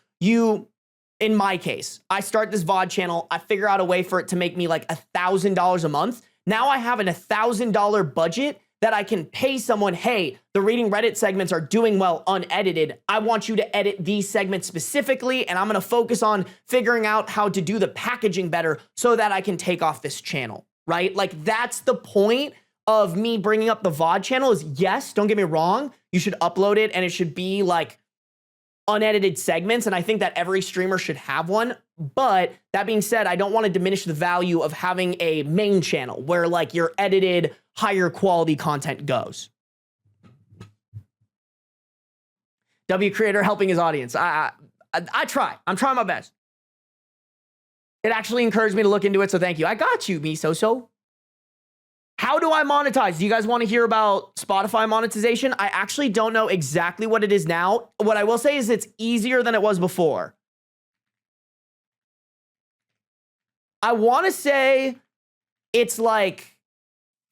in my case, I start this VOD channel, I figure out a way for it to make me like $1,000 a month. Now I have an $1,000 budget that I can pay someone, hey, the reading Reddit segments are doing well unedited. I want you to edit these segments specifically, and I'm gonna focus on figuring out how to do the packaging better so that I can take off this channel, right? Like that's the point of me bringing up the VOD channel is, yes, don't get me wrong, you should upload it and it should be like unedited segments, and I think that every streamer should have one. But that being said, I don't want to diminish the value of having a main channel where like your edited higher quality content goes. W creator helping his audience. I try. I'm trying my best. It actually encouraged me to look into it, so thank you. I got you, me-so-so. How do I monetize? Do you guys want to hear about Spotify monetization? I actually don't know exactly what it is now. What I will say is it's easier than it was before. I want to say it's like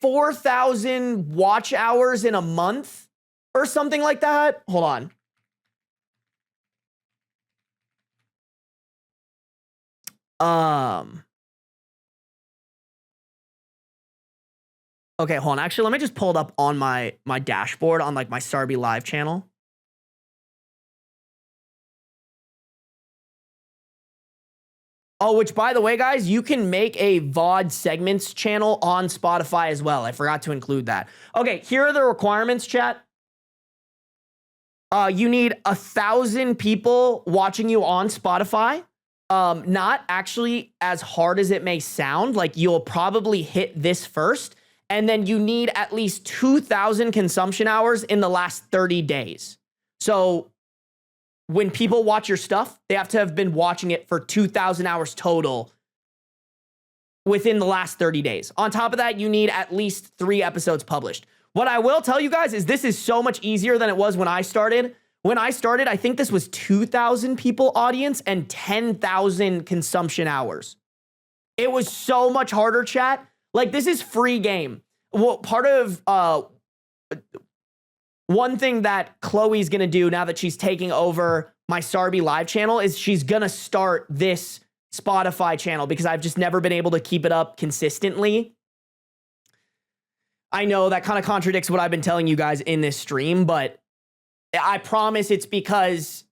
4,000 watch hours in a month or something like that. Hold on. Okay, hold on. Actually, let me just pull it up on my dashboard on like my Sarby Live channel. Oh, which by the way, guys, you can make a VOD segments channel on Spotify as well. I forgot to include that. Okay, here are the requirements, chat. You need 1,000 people watching you on Spotify. Not actually as hard as it may sound. Like you'll probably hit this first. And then you need at least 2,000 consumption hours in the last 30 days. So when people watch your stuff, they have to have been watching it for 2,000 hours total within the last 30 days. On top of that, you need at least 3 episodes published. What I will tell you guys is this is so much easier than it was when I started. When I started, I think this was 2,000 people audience and 10,000 consumption hours. It was so much harder, chat. Like, this is free game. Well, part of one thing that Chloe's gonna do now that she's taking over my Sarby live channel is she's gonna start this Spotify channel because I've just never been able to keep it up consistently. I know that kind of contradicts what I've been telling you guys in this stream, but I promise it's because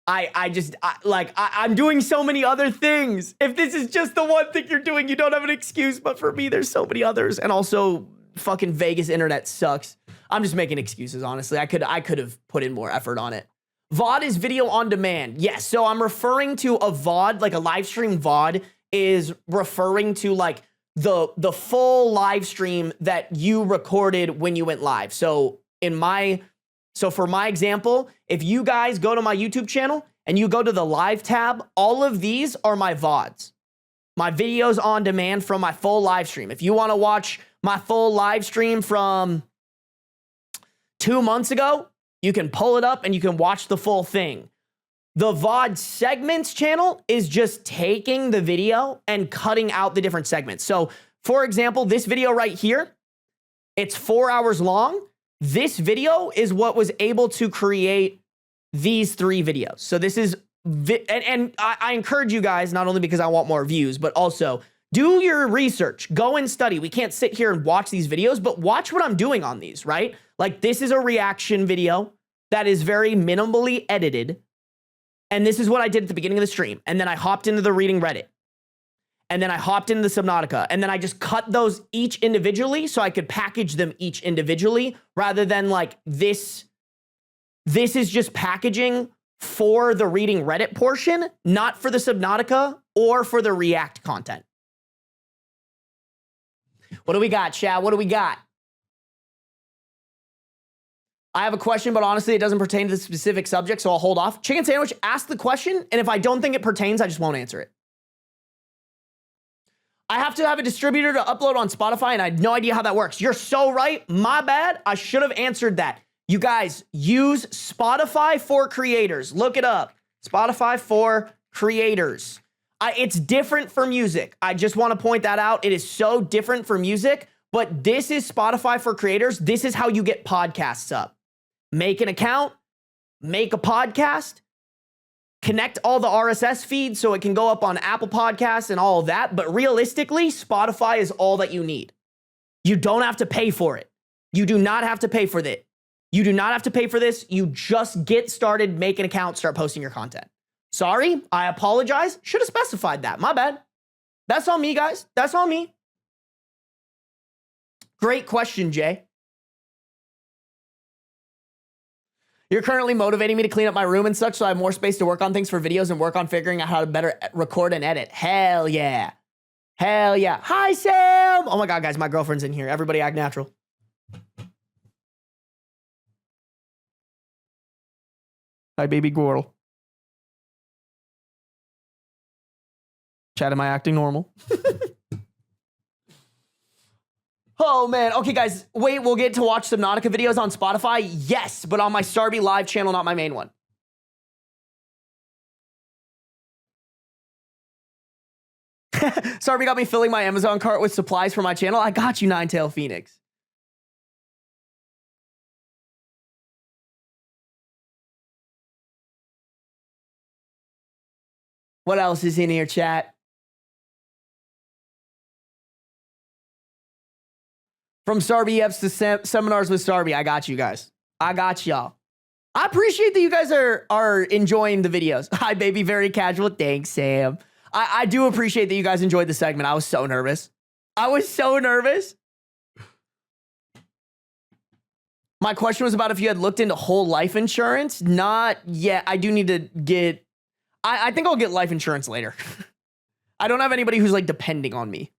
I'm doing so many other things. If this is just the one thing you're doing, you don't have an excuse. But for me, there's so many others. And also, fucking Vegas internet sucks. I'm just making excuses, honestly. I could have put in more effort on it. VOD is video on demand. Yes, so I'm referring to a VOD, like a live stream VOD is referring to like the full live stream that you recorded when you went live. So for my example, if you guys go to my YouTube channel and you go to the live tab, all of these are my VODs. My videos on demand from my full live stream. If you want to watch my full live stream from 2 months ago, you can pull it up and you can watch the full thing. The VOD segments channel is just taking the video and cutting out the different segments. So, for example, this video right here, it's 4 hours long. This video is what was able to create these 3 videos. So this is, and I encourage you guys, not only because I want more views, but also do your research, go and study. We can't sit here and watch these videos, but watch what I'm doing on these, right? Like, this is a reaction video that is very minimally edited. And this is what I did at the beginning of the stream. And then I hopped into the reading Reddit. And then I hopped into the Subnautica. And then I just cut those each individually so I could package them each individually rather than like this. This is just packaging for the reading Reddit portion, not for the Subnautica or for the React content. What do we got, chat? What do we got? I have a question, but honestly, it doesn't pertain to the specific subject, so I'll hold off. Chicken Sandwich, ask the question, and if I don't think it pertains, I just won't answer it. I have to have a distributor to upload on Spotify, and I had no idea how that works. You're so right. My bad. I should have answered that. You guys, use Spotify for creators. Look it up. Spotify for creators. It's different for music. I just want to point that out. It is so different for music, but this is Spotify for creators. This is how you get podcasts up. Make an account, make a podcast, connect all the RSS feeds so it can go up on Apple Podcasts and all of that. But realistically, Spotify is all that you need. You don't have to pay for it. You do not have to pay for that. You do not have to pay for this. You just get started, make an account, start posting your content. Sorry, I apologize. Should have specified that. My bad. That's on me, guys. That's on me. Great question, Jay. You're currently motivating me to clean up my room and such so I have more space to work on things for videos and work on figuring out how to better record and edit. Hell yeah. Hell yeah. Hi, Sam. Oh my God, guys, my girlfriend's in here. Everybody act natural. Hi, baby girl. Chat, am I acting normal? Oh, man. Okay, guys. Wait, we'll get to watch Subnautica videos on Spotify? Yes, but on my Starby live channel, not my main one. Starby got me filling my Amazon cart with supplies for my channel. I got you, Ninetail Phoenix. What else is in here, chat? From Starby Eps to seminars with Starby. I got you guys. I got y'all. I appreciate that you guys are enjoying the videos. Hi, baby. Very casual. Thanks, Sam. I do appreciate that you guys enjoyed the segment. I was so nervous. I was so nervous. My question was about if you had looked into whole life insurance. Not yet. I do need to get... I think I'll get life insurance later. I don't have anybody who's like depending on me.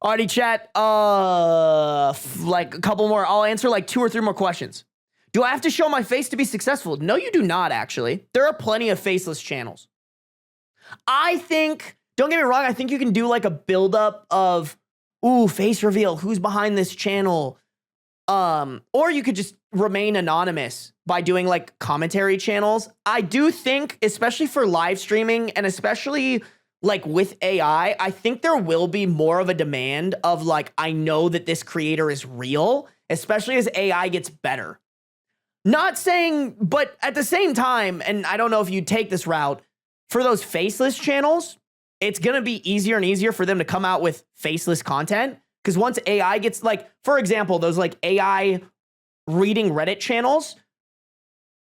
Alrighty, chat. Like a couple more. I'll answer like 2 or 3 more questions. Do I have to show my face to be successful? No, you do not, actually. There are plenty of faceless channels. I think, don't get me wrong, I think you can do like a buildup of, ooh, face reveal, who's behind this channel? Or you could just remain anonymous by doing like commentary channels. I do think, especially for live streaming and especially like with AI, I think there will be more of a demand of like, I know that this creator is real, especially as AI gets better. Not saying, but at the same time, and I don't know if you take this route, for those faceless channels, it's going to be easier and easier for them to come out with faceless content. Because once AI gets like, for example, those like AI reading Reddit channels,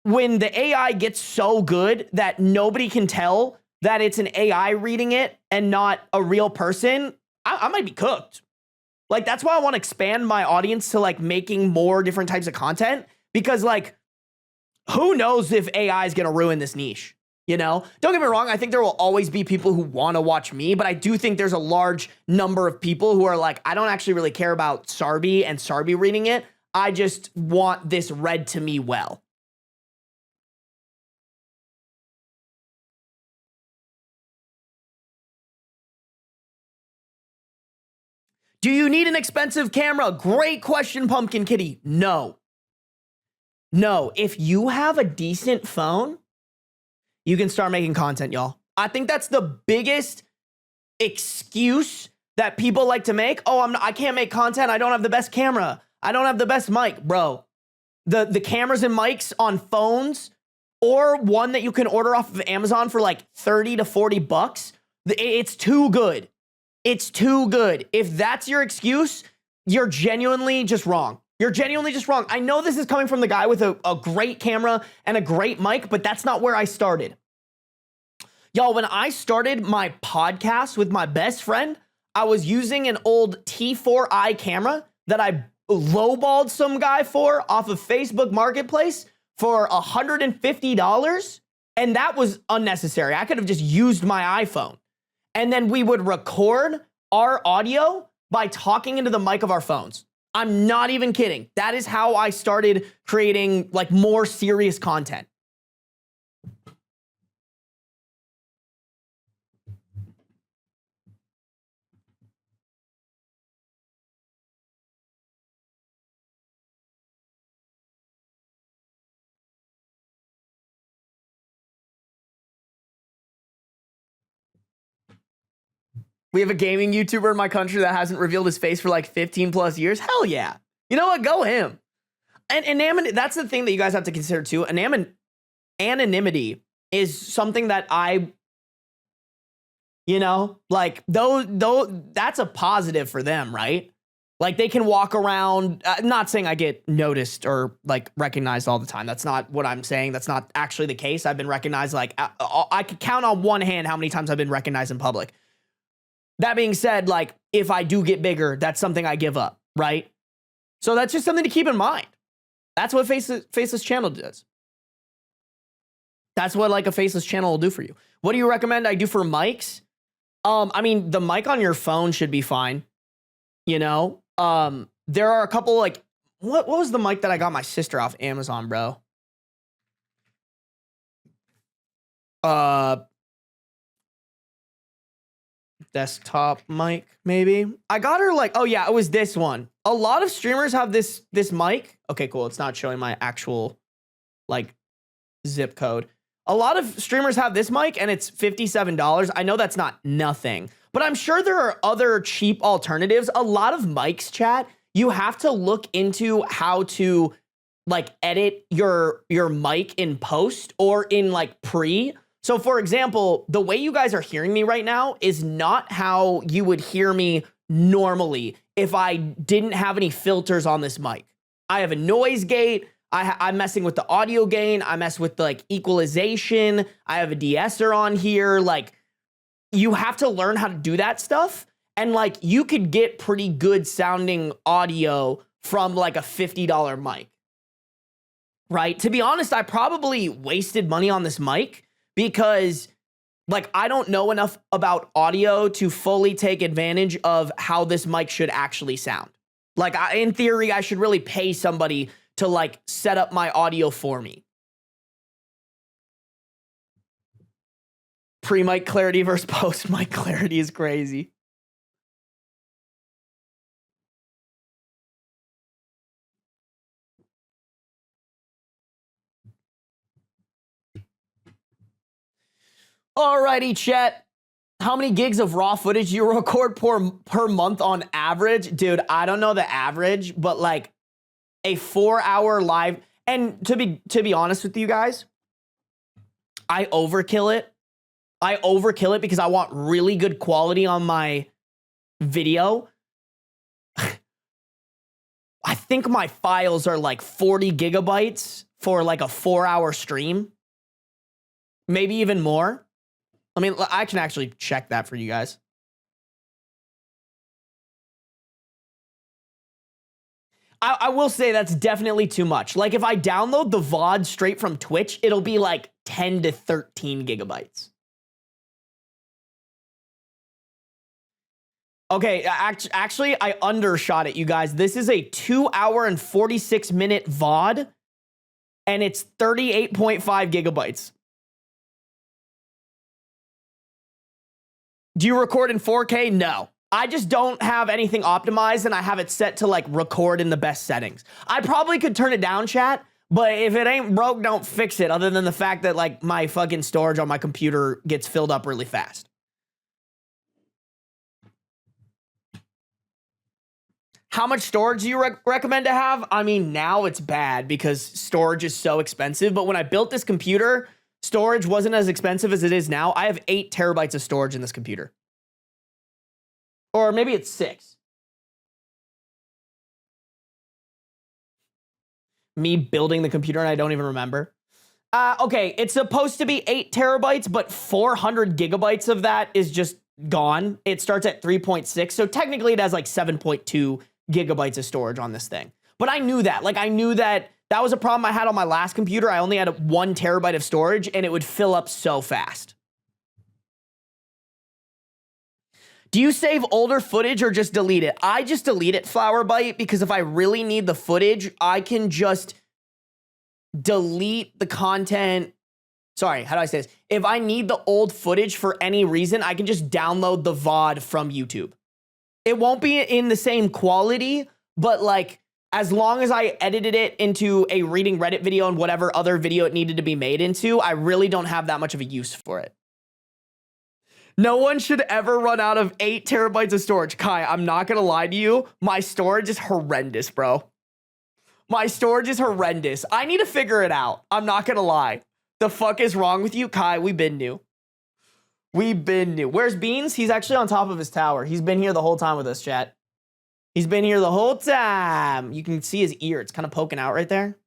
when the AI gets so good that nobody can tell that it's an AI reading it and not a real person, I might be cooked. Like, that's why I want to expand my audience to like making more different types of content, because like, who knows if AI is going to ruin this niche? You know, don't get me wrong. I think there will always be people who want to watch me, but I do think there's a large number of people who are like, I don't actually really care about Sarby and Sarby reading it. I just want this read to me well. Do you need an expensive camera? Great question, Pumpkin Kitty. No. No, if you have a decent phone, you can start making content, y'all. I think that's the biggest excuse that people like to make. Oh, I can't make content. I don't have the best camera. I don't have the best mic. Bro, the cameras and mics on phones, or one that you can order off of Amazon for like 30 to 40 bucks, it's too good. It's too good. If that's your excuse, you're genuinely just wrong. You're genuinely just wrong. I know this is coming from the guy with a great camera and a great mic, but that's not where I started. Y'all, when I started my podcast with my best friend, I was using an old T4i camera that I lowballed some guy for off of Facebook Marketplace for $150. And that was unnecessary. I could have just used my iPhone. And then we would record our audio by talking into the mic of our phones. I'm not even kidding. That is how I started creating like more serious content. We have a gaming YouTuber in my country that hasn't revealed his face for like 15 plus years. Hell yeah. You know what? Go him. And anonymity, that's the thing that you guys have to consider too. Anonymity is something that like that's a positive for them, right? Like they can walk around, not saying I get noticed or like recognized all the time. That's not what I'm saying. That's not actually the case. I've been recognized, like I could count on one hand how many times I've been recognized in public. That being said, like if I do get bigger, that's something I give up, right? So that's just something to keep in mind. That's what faceless channel does. That's what like a faceless channel will do for you. What do you recommend I do for mics? I mean, the mic on your phone should be fine. You know, there are a couple like, what was the mic that I got my sister off Amazon, bro? Desktop mic, maybe. I got her like, oh yeah, it was this one. A lot of streamers have this mic. Okay, cool. It's not showing my actual like zip code. A lot of streamers have this mic and it's $57. I know that's not nothing, but I'm sure there are other cheap alternatives. A lot of mics, chat, you have to look into how to like edit your mic in post or in like pre. So for example, the way you guys are hearing me right now is not how you would hear me normally if I didn't have any filters on this mic. I have a noise gate. I'm messing with the audio gain. I mess with the like equalization. I have a de-esser on here. Like you have to learn how to do that stuff. And like you could get pretty good sounding audio from like a $50 mic, right? To be honest, I probably wasted money on this mic because like I don't know enough about audio to fully take advantage of how this mic should actually sound. Like in theory, I should really pay somebody to like set up my audio for me. Pre-mic clarity versus post-mic clarity is crazy. Alrighty, chat. How many gigs of raw footage you record per month on average? Dude, I don't know the average, but like a 4-hour live. And to be honest with you guys, I overkill it. I overkill it because I want really good quality on my video. I think my files are like 40 gigabytes for like a 4-hour stream. Maybe even more. I mean, I can actually check that for you guys. I will say that's definitely too much. Like if I download the VOD straight from Twitch, it'll be like 10 to 13 gigabytes. Okay, actually, I undershot it, you guys. This is a 2-hour and 46-minute VOD, and it's 38.5 gigabytes. Do you record in 4K? No. I just don't have anything optimized, and I have it set to like record in the best settings. I probably could turn it down, chat, but if it ain't broke, don't fix it, other than the fact that like my fucking storage on my computer gets filled up really fast. How much storage do you recommend to have? I mean, now it's bad because storage is so expensive, but when I built this computer, storage wasn't as expensive as it is now. I have 8 terabytes of storage in this computer. Or maybe it's 6. Me building the computer and I don't even remember. Okay, it's supposed to be 8 terabytes, but 400 gigabytes of that is just gone. It starts at 3.6, so technically it has like 7.2 gigabytes of storage on this thing. But I knew that. Like, I knew that that was a problem I had on my last computer. I only had 1 terabyte of storage, and it would fill up so fast. Do you save older footage or just delete it? I just delete it, Flower Bite, because if I really need the footage, I can just delete the content. Sorry, how do I say this? If I need the old footage for any reason, I can just download the VOD from YouTube. It won't be in the same quality, but like, as long as I edited it into a reading Reddit video and whatever other video it needed to be made into, I really don't have that much of a use for it. No one should ever run out of 8 terabytes of storage. Kai, I'm not gonna lie to you. My storage is horrendous, bro. My storage is horrendous. I need to figure it out. I'm not gonna lie. The fuck is wrong with you? Kai, we've been new. We've been new. Where's Beans? He's actually on top of his tower. He's been here the whole time with us, chat. He's been here the whole time. You can see his ear. It's kind of poking out right there.